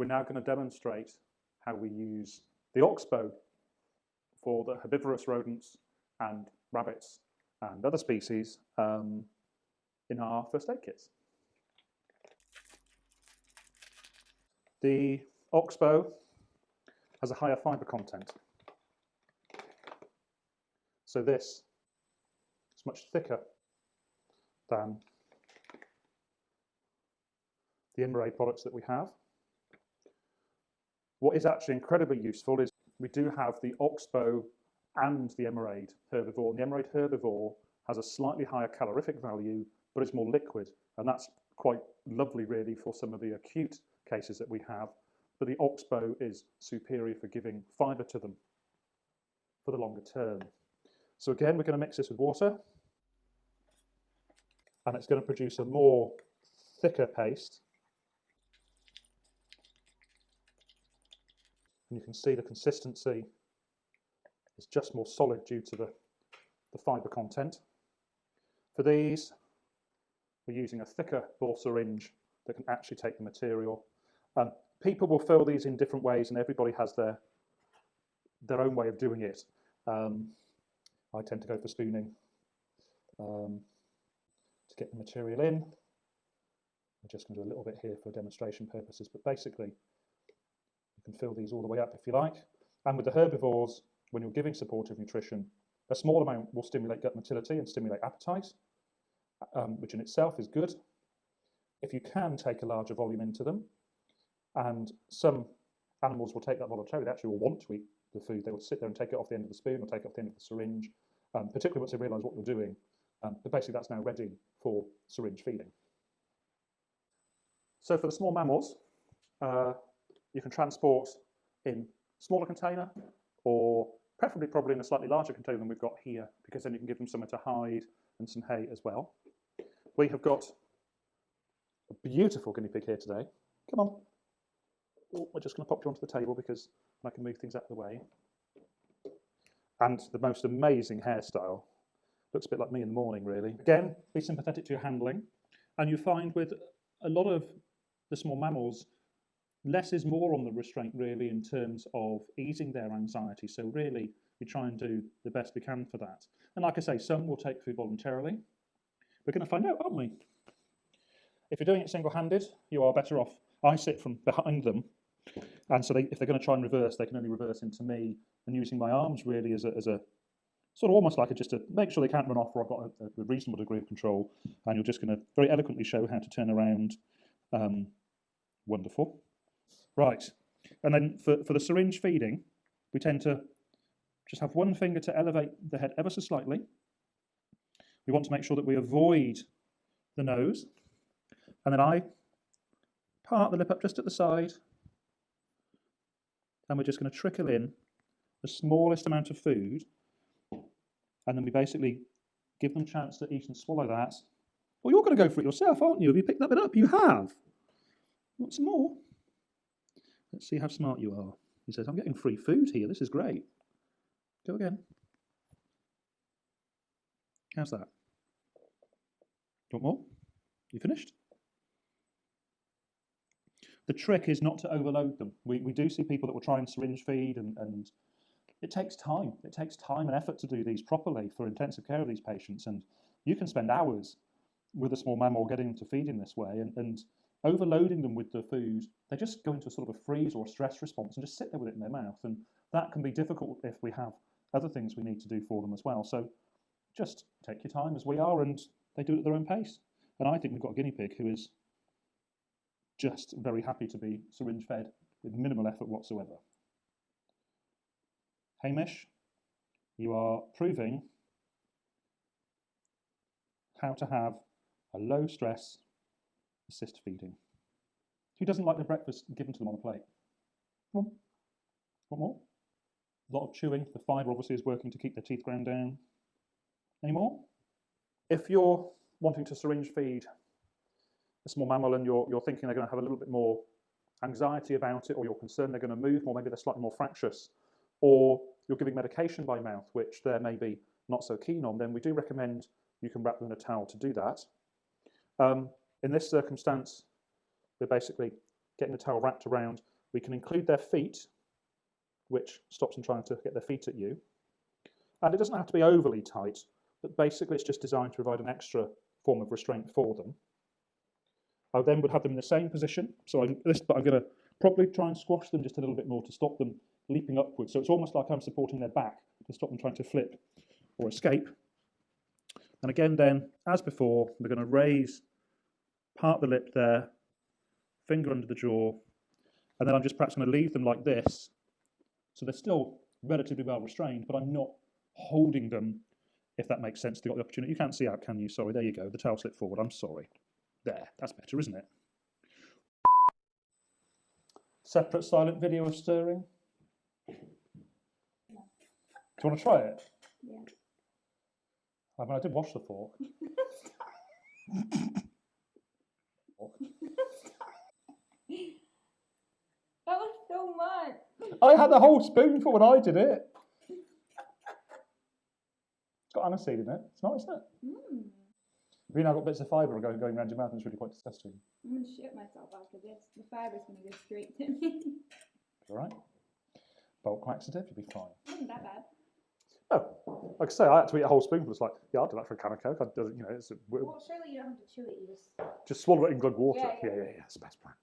we're now going to demonstrate how we use the oxbow for the herbivorous rodents and rabbits and other species in our first aid kits. The oxbow has a higher fibre content. So this is much thicker than the Emerade products that we have. What is actually incredibly useful is we do have the oxbow and the Emerade herbivore. The Emerade herbivore has a slightly higher calorific value, but it's more liquid, and that's quite lovely really for some of the acute cases that we have. But the oxbow is superior for giving fibre to them for the longer term. So again, we're going to mix this with water, and it's going to produce a more thicker paste. And you can see the consistency is just more solid due to the fibre content. For these, we're using a thicker bore syringe that can actually take the material. People will fill these in different ways, and everybody has their own way of doing it. I tend to go for spooning to get the material in. I'm just going to do a little bit here for demonstration purposes, but basically you can fill these all the way up if you like. And with the herbivores, when you're giving supportive nutrition, a small amount will stimulate gut motility and stimulate appetite, which in itself is good. If you can take a larger volume into them, and some animals will take that voluntarily, they actually will want to eat the food. They will sit there and take it off the end of the spoon or take it off the end of the syringe, particularly once they realise what you're doing. But basically that's now ready for syringe feeding. So for the small mammals, you can transport in a smaller container, or preferably probably in a slightly larger container than we've got here, because then you can give them somewhere to hide and some hay as well. We have got a beautiful guinea pig here today. Come on. Oh, we're just going to pop you onto the table because I can move things out of the way. And the most amazing hairstyle. Looks a bit like me in the morning, really. Again, be sympathetic to your handling. And you find with a lot of the small mammals, less is more on the restraint, really, in terms of easing their anxiety. So really, we try and do the best we can for that. And like I say, some will take food voluntarily. We're going to find out, aren't we? If you're doing it single-handed, you are better off. I sit from behind them, and so if they're going to try and reverse, they can only reverse into me, and using my arms really as a sort of almost like just to make sure they can't run off, or I've got a reasonable degree of control. And you're just going to very eloquently show how to turn around. Wonderful. Right, and then for the syringe feeding, we tend to just have one finger to elevate the head ever so slightly. We want to make sure that we avoid the nose, and then I part the lip up just at the side, and we're just going to trickle in the smallest amount of food, and then we basically give them a chance to eat and swallow that. Well, you're going to go for it yourself, aren't you? Have you picked that bit up? You have. Want some more? Let's see how smart you are. He says, I'm getting free food here. This is great. Go again. How's that? Do you want more? You finished? The trick is not to overload them. We do see people that will try and syringe feed, and it takes time. It takes time and effort to do these properly for intensive care of these patients. And you can spend hours with a small mammal getting them to feed in this way, and overloading them with the food, they just go into a sort of a freeze or a stress response and just sit there with it in their mouth. And that can be difficult if we have other things we need to do for them as well. So just take your time, as we are, and they do it at their own pace. And I think we've got a guinea pig who is just very happy to be syringe fed with minimal effort whatsoever. Hamish, you are proving how to have a low stress assist feeding. Who doesn't like their breakfast given to them on a plate? Come on. Want more? A lot of chewing. The fibre obviously is working to keep their teeth ground down. Any more? If you're wanting to syringe feed a small mammal and you're thinking they're going to have a little bit more anxiety about it, or you're concerned they're going to move, or maybe they're slightly more fractious, or you're giving medication by mouth, which they're maybe not so keen on, then we do recommend you can wrap them in a towel to do that. In this circumstance, we're basically getting the towel wrapped around. We can include their feet, which stops them trying to get their feet at you. And it doesn't have to be overly tight, but basically it's just designed to provide an extra form of restraint for them. I then would have them in the same position. So but I'm going to probably try and squash them just a little bit more to stop them leaping upwards. So it's almost like I'm supporting their back to stop them trying to flip or escape. And again then, as before, we're going to raise, part the lip there, finger under the jaw, and then I'm just perhaps going to leave them like this. So they're still relatively well restrained, but I'm not holding them, if that makes sense. They've got the opportunity. You can't see out, can you? Sorry, there you go. The tail slipped forward. I'm sorry. There, that's better, isn't it? Separate silent video of stirring. Do you want to try it? Yeah. I mean, I did wash the fork. That was so much. I had the whole spoonful when I did it. It's got aniseed in it. It's nice, isn't it? Mm. Have you now got bits of fibre going around your mouth, and it's really quite disgusting. I'm going to shit myself after this. The fiber's going to go straight to me. All right. Bulk laxative, you'll be fine. Wasn't that bad. Oh, like I say, I had to eat a whole spoonful. It's like, yeah, I'll do that for a can of Coke. You know, Well, surely you don't have to chew it. You just just swallow it in glug water. Yeah. It's the best plan.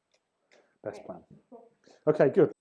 Best plan. Cool. Okay, good.